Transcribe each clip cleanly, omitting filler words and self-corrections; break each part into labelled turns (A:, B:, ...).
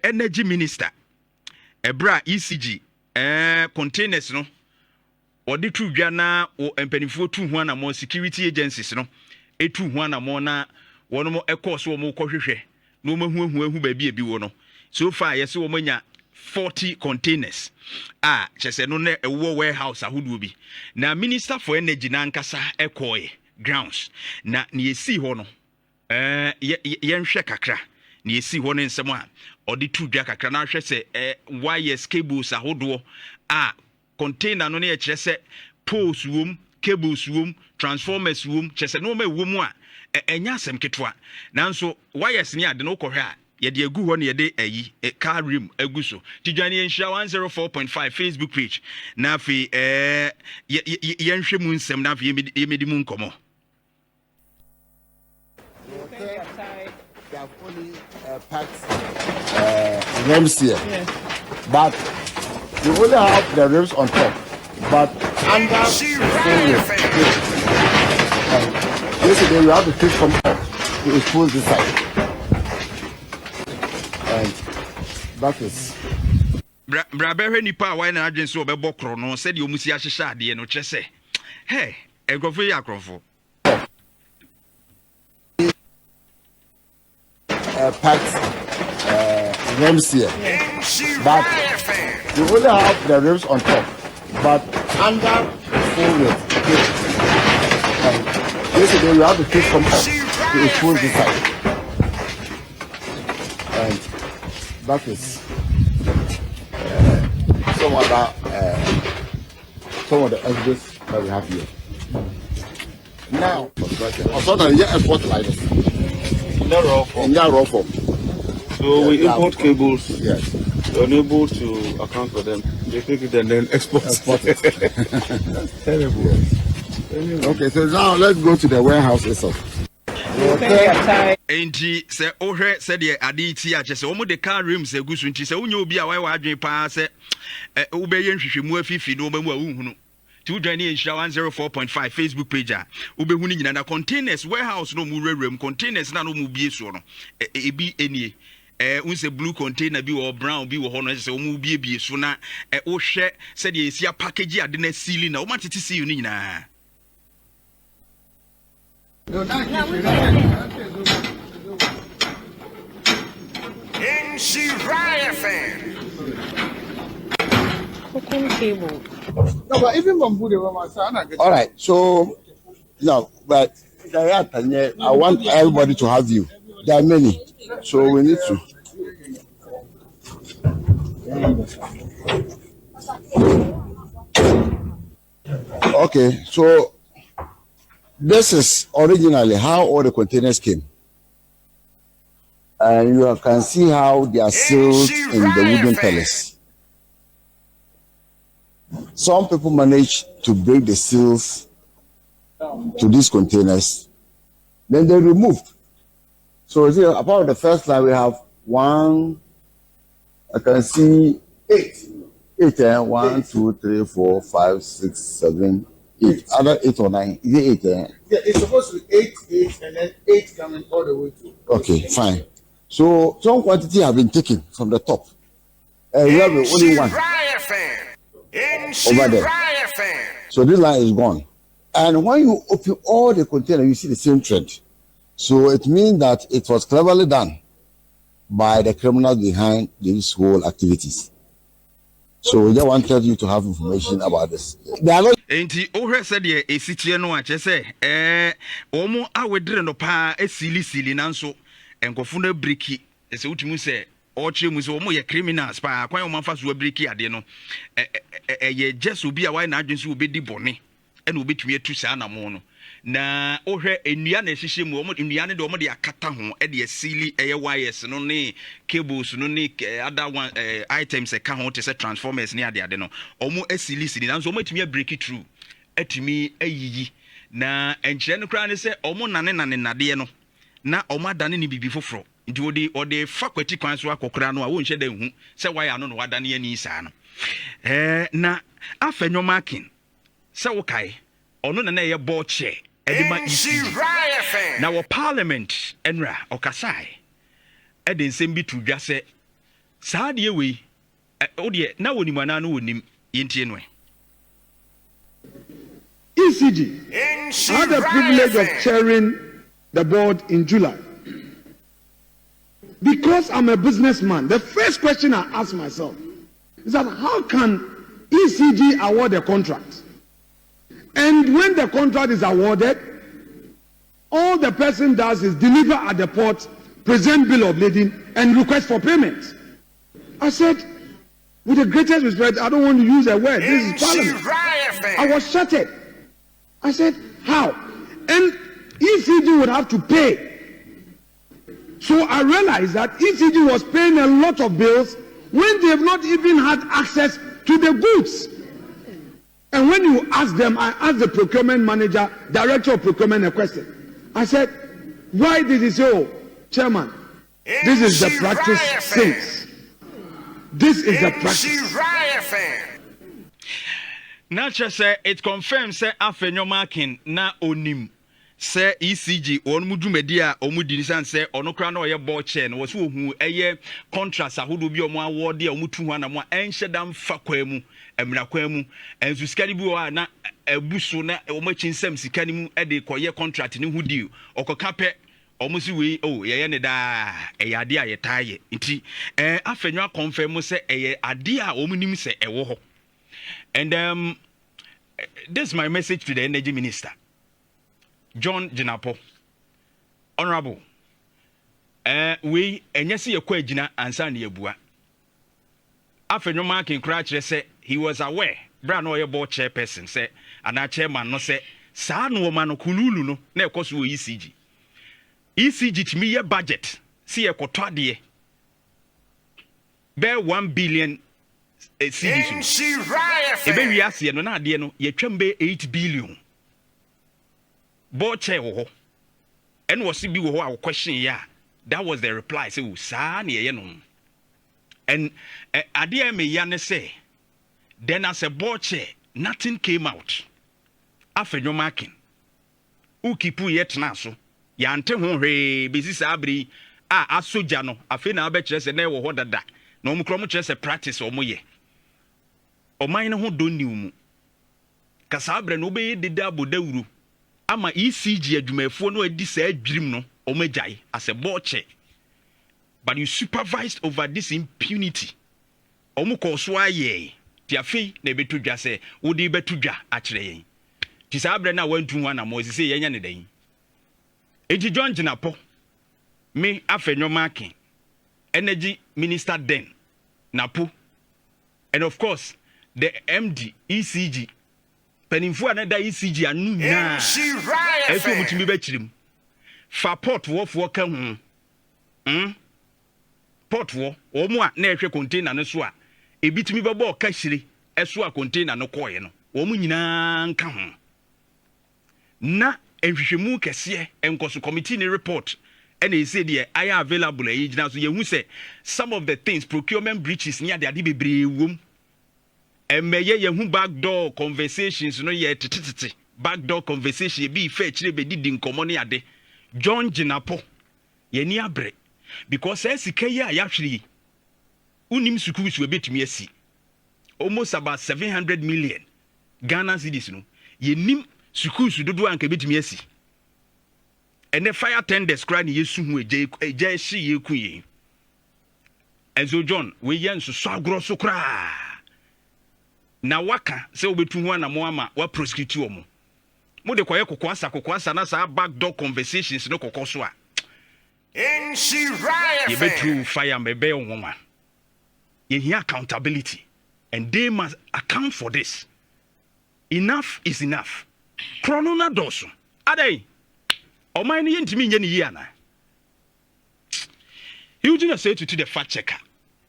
A: energy minister ebra ECG containers no odi tu dwa na empanifo tu ho na mo security agencies no etu ho na mo na wono mo ekoso mo kwohwehwe no mahu ba bi wo no so far yes wo manya 40 containers chese no na ewo warehouse ahodo bi na minister for energy na nkasa ekoe grounds na yesi ho no yenhwe kakra na yesi ho no nsem a odi tu dwa kakra na hwe se wires cables ahodo container no na kire se poles wom cables wom transformers wom chese no ma wom a enya asem ketwa nanso wires ni ade no kohwe a ye de agu ho na ye de car rim agu so tidwane Nhyira 104.5 Facebook page na afi ye nhwe mu nsem na afi ye medi mu nkomo. They have only packed
B: rims here. Yes. But you only have the rims on top. But under yesterday you have the fish come out to expose this side. And that is
A: Brabe nipa why na adwen so obebo kro no said you musi ahyehye ade no kye se hey egrofo ya akrofo
B: packed rims here. But you only have the rims on top. But under full width. Yesterday you have the fish come out to expose this side. And that is some of the evidence that we have here. Now, also yeah, export like this. In that raw form.
C: So we import cables.
B: Yes.
C: We're unable to account for them. They take it and then export it.
B: That's terrible. Yes. Okay, so now let's go to the warehouse itself.
A: Enti se ohwe se de ade ti a chese omo de car rims egusu nti se unye obi a wai wa adwen pa se ubeye nhwehwemu afifi no obamu ahunu ti udwane Nhyira 104.5 Facebook page a ubehu ni nyina na containers warehouse no mu rewrem containers na no mu bie so no ebi enie unse blue container bi or brown bi wo ho no se omu bie so na ohwe se de esia package ade na seal na o matete seal ni nyina.
D: Cable.
B: No, but even bamboo, all right, so no, but I want everybody to have you. There are many, so we need to. Okay, so this is originally how all the containers came. And you can see how they are sealed in the wooden pellets. Some people manage to break the seals to these containers. Then they removed. So you see, apart from the first line, we have one, I can see eight. 1, 2, 3, 4, 5, 6, 7, 8. Other 8 or 9. Is it 8?
E: Yeah, it's supposed to be 8, and then 8 coming all the way to.
B: Okay, fine. So some quantity have been taken from the top. We have only one over there. So this line is gone. And when you open all the containers, you see the same trend. So it means that it was cleverly done by the criminals behind these whole activities. So we just wanted you to have information about this.
A: Enti ohwe said ye esitie no a chese omo awedre no pa esili nanso enkofo na breki ese utumi se oche mu se omo ye criminals pa kwan o manfa so breki ade no ye just obi a why na adwen so obedi bone e na obetumi atu saa na mo no na ohwe enua na ehihye mu omo enua ne de omo de akata ho e de asili eye wires no ne cables no ne other one items e ka ho te se transformers ne ade no omo asili nanso omo etumi break it through etumi ayiyi na enkyere no kra ne se omo nane nade no na omo adane ne bibi foforo nti ode fakwati kwan so akokra no a wo nhye da hu se wire no wadane ani saa no na afenyo marking se wo kai ono na ye boche edima ECG na wo parliament enra okasai ede nsem bi tudwa se saa de we o de na woni mana no wonim yentie no
E: ECG. I had the privilege of chairing the board in July. Because I'm a businessman, the first question I ask myself is that how can ECG award a contract? And when the contract is awarded, all the person does is deliver at the port, present bill of lading, and request for payment. I said, with the greatest respect, I don't want to use a word. This is Parliament. I was shattered. I said, how? And ECG would have to pay. So I realized that ECG was paying a lot of bills when they have not even had access to the goods. And when you ask them, I asked the procurement manager, director of procurement, a question. I said, why did he say, oh, chairman, this is the practice since. This is the practice.
A: Nature say it confirms say afenyo marking na onim say ECG on mudu media omudi san say onokra na oye ball chain was hu eye contracts ahodo bi omo award e omutu hu na mo enhyedam fa kwamu emra kwamu ensu sikani bi o na ebuso na omo chinsem sikani mu e de koye contract ni hu deal okoka pe omo si we oh ye ne da e ade a ye taye nti afenyo confirm say e ade a omunim say e wo ho. And this is my message to the Energy Minister, John Jinapor. Honorable, we enyesi yekwa ejina ansa na yebua. Afenyo marking crutch say he was aware. Bra no ye board chairperson say ana chairman no say sa no ma no kululu no na ekoso wo ECG. ECG timi ye budget see ekoto ade be 1 billion cedis. Ebe wi ase no na ade no ye twam be 8 billion. Board chair wo ho. And was bi wo ho a question ya. That was the reply say sa na ye no. And ade me ya ne say then as a board chair nothing came out. Afenyo marking. Ukipu yet na so. Ya ante ho hwe besi sa abri asoja no afi na abekire se na wo ho dada. Na omukro mo kire se practice omo ye. Oman no ho don niumu. Kasa abre no be deda bodawuru. Ama ECG adwumafo no adi sa adwirim no omagyae as a board chair. But you supervised over this impunity. Omuko so aye. Ti afi na betudwa se wodi betudwa akire yen. Ti sa abre na wantu ho na mo se yenya ne dan. Eji John Jinapor me afenyo marking Energy Minister then Napo, and of course the MD ECG penimfu another ECG anu na eso mutimi be chirim fa port wo fo ka hu port wo omo a na ehwe container no so a ebitimi be bo ka hire eso a container no koye no omo nyina nka hu na ehwehwemu kese enkoso committee ni report and he said yeah I am available now so you say some of the things procurement breaches near the ade bebre wom emeye ye hu backdoor conversations no ye tititi backdoor conversation be fair chire be didi nkomo ne ade John Jinapor ye ni abre because sika ye a yahwere unim sukuu su betumi asi almost about 700 million Ghana cedis no ye nim sukuu su dodo anka betumi asi. And the fire tenders cry ni yesu hu eje shi yeku yi. Enzo John we yen so agro so kra. Na waka se obetu hu na mo ama wa prosecute omo. Mo de koye kokoasa na sa backdoor conversations no kokoso a. Ye betu fire mebe onwa. Ye hear accountability and they must account for this. Enough is enough. Chrono na Dawson. Adai Oman ni yentimi nye ni yana. Eugene say to the fact checker.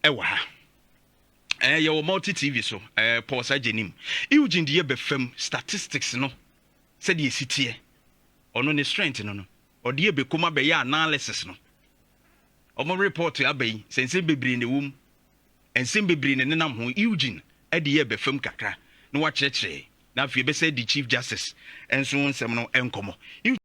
A: Ewa ha. Your multi TV so Paul Sajenim. Eugene the befem statistics no. Said ye sitie. Ono ne strength no no. Or the be kuma be ya analysis no. Omo report to abey sense bebre in the womb. And sim bebre ne nam ho Eugene e de ye befem kakra. No wa kyerɛkyerɛ. Na afie be say the Chief Justice. And so nsɛm no enkomo.